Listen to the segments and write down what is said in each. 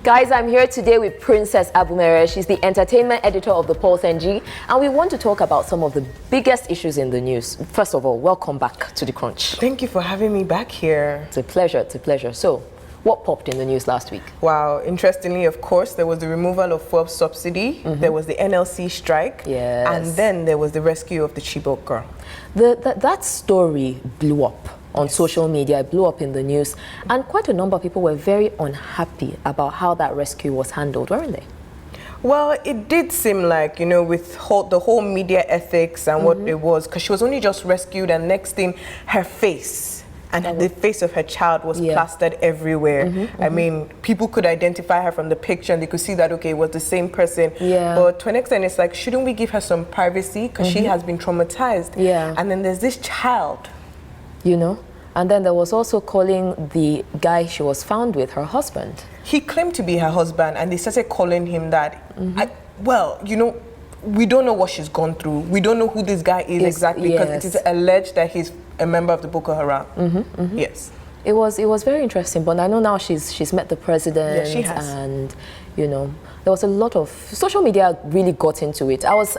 Guys, I'm here today with Princess Abumere. She's the entertainment editor of the Pulse.ng, and we want to talk about some of the biggest issues in the news. First of all, welcome back to The Crunch. Thank you for having me back here. It's a pleasure, it's a pleasure. So, what popped in the news last week? Wow, interestingly, of course, there was the removal of fuel subsidy, there was the NLC strike, and then there was the rescue of the Chibok girl. That story blew up on social media, it blew up in the news, and quite a number of people were very unhappy about how that rescue was handled, weren't they? Well, it did seem like, you know, with the whole media ethics and what it was, because she was only just rescued, and next thing, her face and the face of her child was plastered everywhere. I mean, people could identify her from the picture and they could see that, okay, it was the same person. But to an extent, it's like, shouldn't we give her some privacy? Because she has been traumatized. And then there's this child. You know? And then there was also calling the guy she was found with her husband. He claimed to be her husband, and they started calling him that. Well, you know, we don't know what she's gone through. We don't know who this guy is exactly, because it is alleged that he's a member of the Boko Haram. Yes. It was very interesting, but I know now she's met the president. Yeah, she has. And, you know, there was a lot of social media really got into it. I was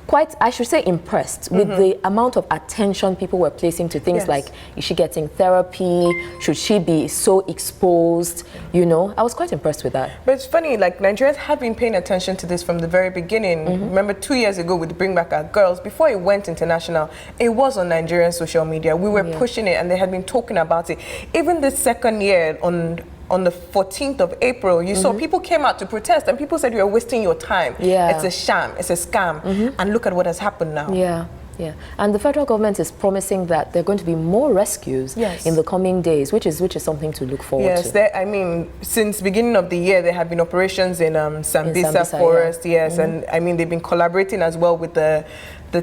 quite, I should say, impressed with the amount of attention people were placing to things like, is she getting therapy? Should she be so exposed? You know, I was quite impressed with that. But it's funny, like, Nigerians have been paying attention to this from the very beginning. Remember 2 years ago with Bring Back Our Girls, before it went international, it was on Nigerian social media. We were pushing it, and they had been talking about it. Even the second year, on the 14th of April, you saw people came out to protest, and people said, you're wasting your time. It's a sham, it's a scam. And look at what has happened now. Yeah, and the federal government is promising that there are going to be more rescues in the coming days, which is something to look forward to. I mean, since beginning of the year, there have been operations in Sambisa Forest, and I mean, they've been collaborating as well with the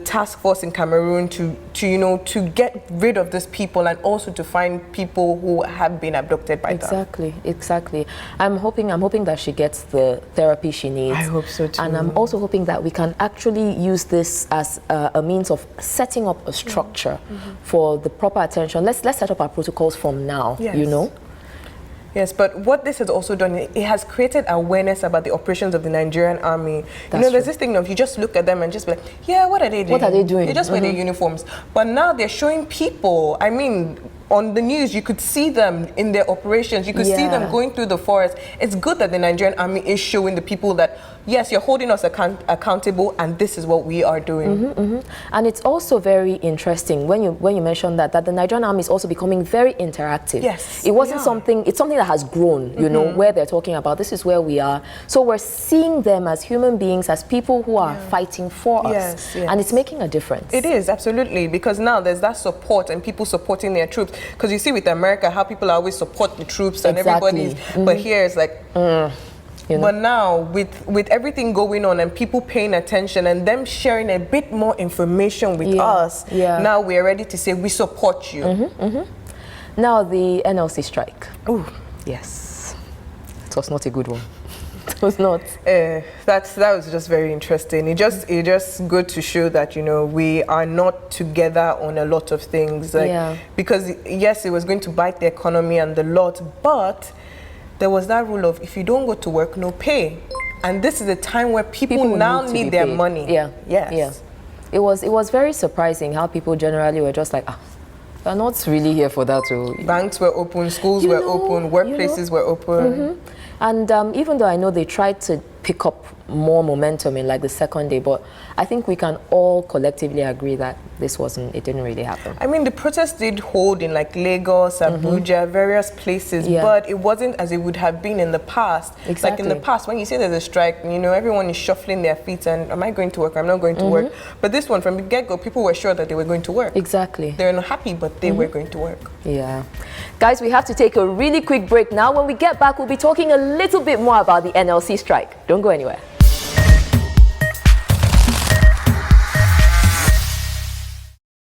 task force in Cameroon to you know, to get rid of these people, and also to find people who have been abducted by them. Exactly. I'm hoping that she gets the therapy she needs. I hope so too. And I'm also hoping that we can actually use this as a means of setting up a structure for the proper attention. Let's set up our protocols from now, you know? Yes, but what this has also done, it has created awareness about the operations of the Nigerian Army. You know, there's this thing of, you just look at them and just be like, yeah, what are they doing? What are they doing? They just wear their uniforms. But now they're showing people, I mean, on the news, you could see them in their operations. You could see them going through the forest. It's good that the Nigerian Army is showing the people that, yes, you're holding us accountable, and this is what we are doing. And it's also very interesting when you mentioned that the Nigerian Army is also becoming very interactive. Yes, it wasn't something. It's something that has grown. You know, where they're talking about this is where we are. So we're seeing them as human beings, as people who are fighting for us, and it's making a difference. It is, absolutely, because now there's that support and people supporting their troops. Because you see with America how people always support the troops and everybody's, but here it's like. You know? But now, with everything going on and people paying attention and them sharing a bit more information with us, now we're ready to say we support you. Now the NLC strike. Oh, yes. It was not a good one. It was not. That was just very interesting. It just good to show that, you know, we are not together on a lot of things. Like, because yes, it was going to bite the economy and the lot, but there was that rule of, if you don't go to work, no pay. And this is a time where people now need their money. It was very surprising how people generally were just like, they're not really here for that. Banks were open, schools were open, workplaces were open. And even though I know they tried to pick up more momentum in like the second day, but I think we can all collectively agree that it didn't really happen. I mean, the protest did hold in like Lagos, Abuja, various places, but it wasn't as it would have been in the past. Like in the past, when you say there's a strike, you know, everyone is shuffling their feet and, am I going to work? I'm not going to work. But this one, from the get-go, people were sure that they were going to work. They were not happy, but they were going to work. Guys, we have to take a really quick break now. When we get back, we'll be talking a little bit more about the NLC strike. Don't go anywhere.